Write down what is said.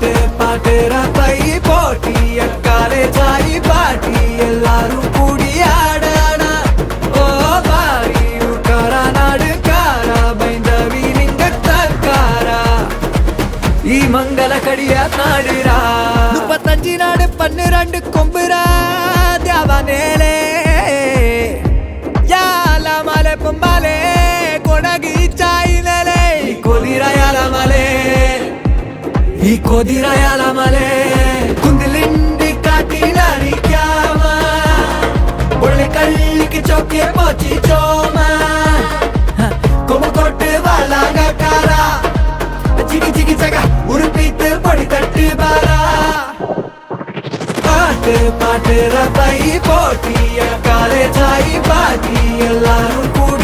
பாட்டு பாட்டு ரப்பை போட்டி அக்காலே சாய் பாட்டி எல்லாரும் கூடி ஆடானா ஓ பாரி உக்காரா நாடுக்காரா பைந்தவி லிங்க தக்காரா ಈ ಮಂಗಲ ಕಡಿಯ ನಾಡಿರ 35 ನಾಡು 12 ಕೊಂಬುರ ದ್ಯಾವನೇಲೆ ಯಾಲ ಮಲೆ ಪೊಂಬಾಲೆ ಕೊಡಗಿ ಚಾಯಿನೆಲೆ ಈ ಕೊದಿರ ಯಾಲ ಮಲೆ ಕುಂದಿಲಿಂಡಿ ಕಾಟಿನಾರಿ ಕ್ಯಾಮ ಒಳ್ಳೆ ಕಳ್ಳಿಗೆ ಚೌಕೆ ಪೋಚಿ ಚೋಮ ಕೊಮ್ಮಕೊಟ್ಟು ಬಾಲಾಗಕಾರ ಚಿಗಿ ಚಿಗಿ ಜಗ ಉರುಪಿತ್ತು ಪಡಿ ತಟ್ಟು ಬಾರ பாட்டு பாட்டு ரப்பை போட்டி அக்காலே சாய் பாட்டி எல்லாரும் கூட